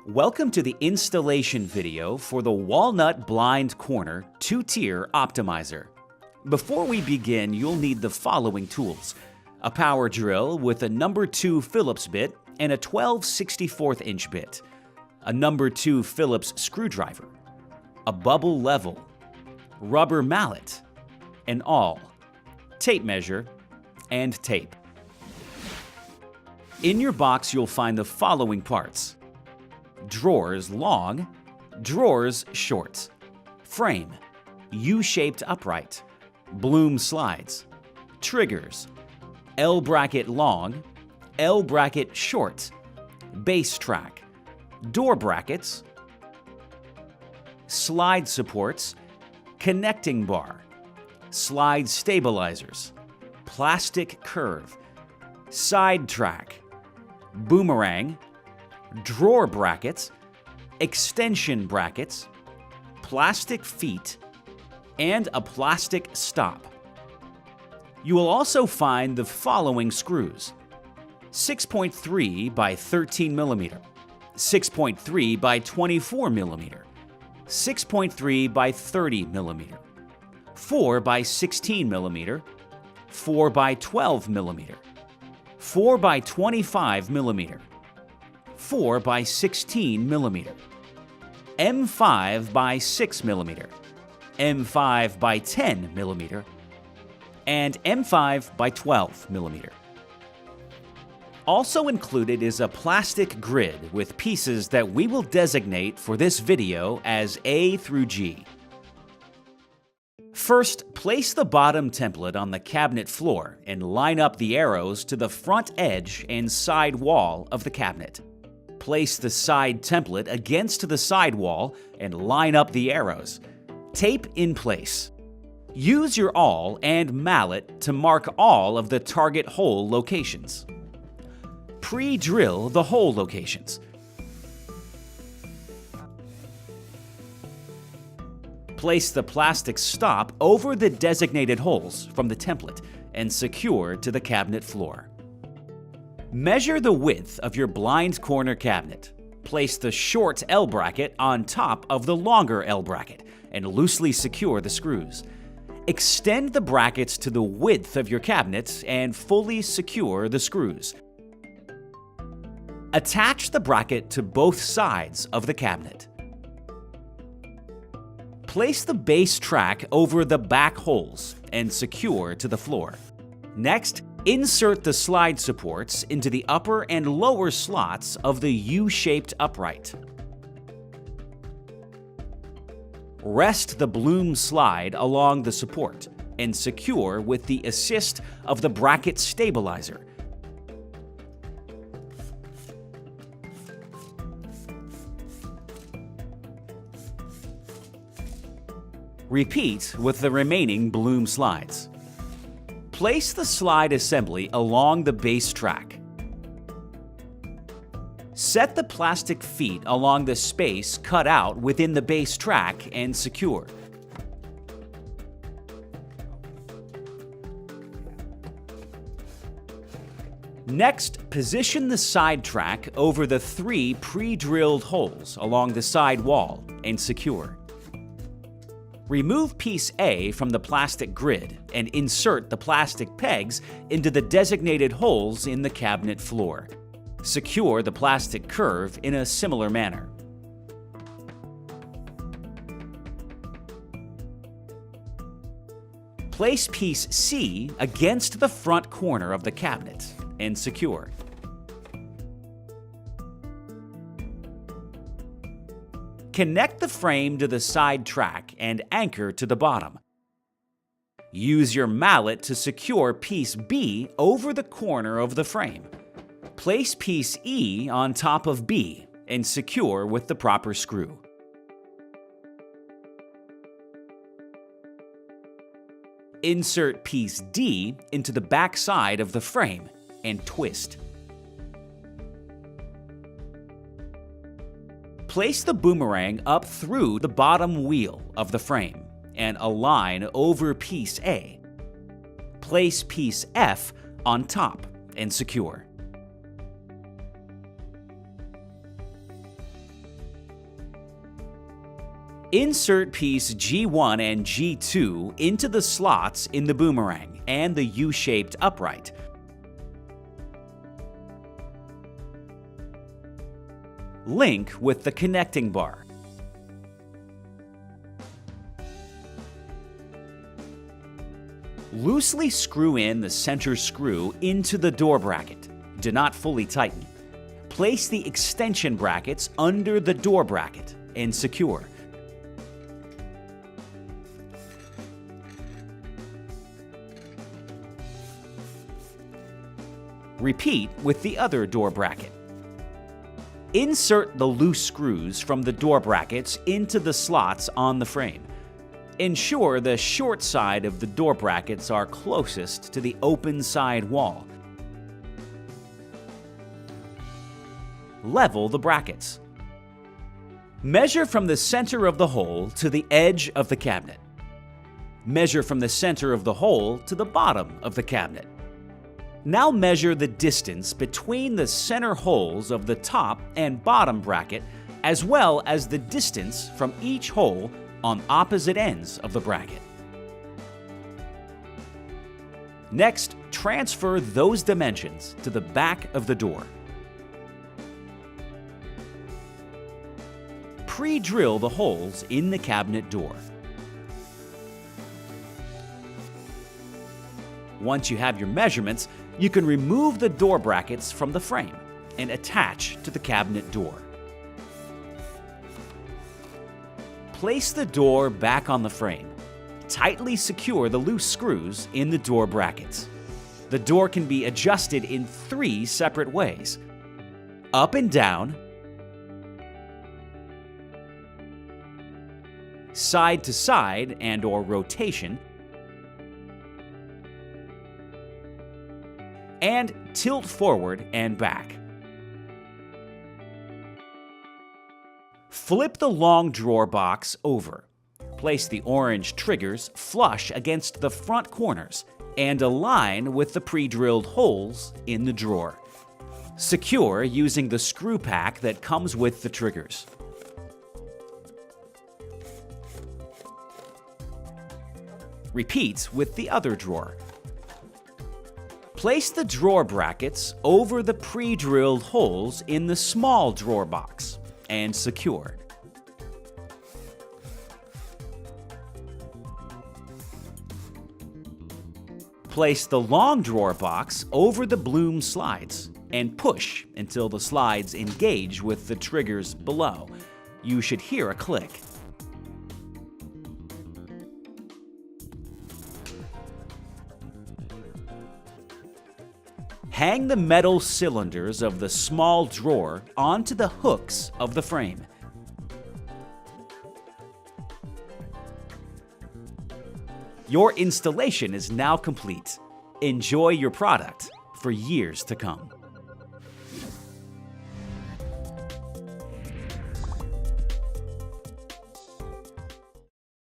Welcome to the installation video for the Walnut Blind Corner Two-Tier Optimizer. Before we begin, you'll need the following tools: a power drill with a number 2 Phillips bit and a 12/64" bit, a number 2 Phillips screwdriver, a bubble level, rubber mallet, an awl, tape measure, and tape. In your box, you'll find the following parts: drawers long, drawers short, frame, U-shaped upright, bloom slides, triggers, L-bracket long, L-bracket short, base track, door brackets, slide supports, connecting bar, slide stabilizers, plastic curve, side track, boomerang, drawer brackets, extension brackets, plastic feet, and a plastic stop. You will also find the following screws: 6.3 by 13 mm, 6.3 by 24 mm, 6.3 by 30 mm, 4 by 16 mm, 4 by 12 mm, 4 by 25 mm, 4 by 16 mm, M5 by 6 mm, M5 by 10 mm, and M5 by 12 mm. Also included is a plastic grid with pieces that we will designate for this video as A through G. First, place the bottom template on the cabinet floor and line up the arrows to the front edge and side wall of the cabinet. Place the side template against the side wall and line up the arrows. Tape in place. Use your awl and mallet to mark all of the target hole locations. Pre-drill the hole locations. Place the plastic stop over the designated holes from the template and secure to the cabinet floor. Measure the width of your blind corner cabinet. Place the short L bracket on top of the longer L bracket and loosely secure the screws. Extend the brackets to the width of your cabinet and fully secure the screws. Attach the bracket to both sides of the cabinet. Place the base track over the back holes and secure to the floor. Next, insert the slide supports into the upper and lower slots of the U-shaped upright. Rest the bloom slide along the support and secure with the assist of the bracket stabilizer. Repeat with the remaining bloom slides. Place the slide assembly along the base track. Set the plastic feet along the space cut out within the base track and secure. Next, position the side track over the 3 pre-drilled holes along the side wall and secure. Remove piece A from the plastic grid and insert the plastic pegs into the designated holes in the cabinet floor. Secure the plastic curve in a similar manner. Place piece C against the front corner of the cabinet and secure. Connect the frame to the side track and anchor to the bottom. Use your mallet to secure piece B over the corner of the frame. Place piece E on top of B and secure with the proper screw. Insert piece D into the back side of the frame and twist. Place the boomerang up through the bottom wheel of the frame and align over piece A. Place piece F on top and secure. Insert piece G1 and G2 into the slots in the boomerang and the U-shaped upright. Link with the connecting bar. Loosely screw in the center screw into the door bracket. Do not fully tighten. Place the extension brackets under the door bracket and secure. Repeat with the other door bracket. Insert the loose screws from the door brackets into the slots on the frame. Ensure the short side of the door brackets are closest to the open side wall. Level the brackets. Measure from the center of the hole to the edge of the cabinet. Measure from the center of the hole to the bottom of the cabinet. Now measure the distance between the center holes of the top and bottom bracket, as well as the distance from each hole on opposite ends of the bracket. Next, transfer those dimensions to the back of the door. Pre-drill the holes in the cabinet door. Once you have your measurements, you can remove the door brackets from the frame and attach to the cabinet door. Place the door back on the frame. Tightly secure the loose screws in the door brackets. The door can be adjusted in 3 separate ways: up and down, side to side and/or rotation, and tilt forward and back. Flip the long drawer box over. Place the orange triggers flush against the front corners and align with the pre-drilled holes in the drawer. Secure using the screw pack that comes with the triggers. Repeat with the other drawer. Place the drawer brackets over the pre-drilled holes in the small drawer box and secure. Place the long drawer box over the bloom slides and push until the slides engage with the triggers below. You should hear a click. Hang the metal cylinders of the small drawer onto the hooks of the frame. Your installation is now complete. Enjoy your product for years to come.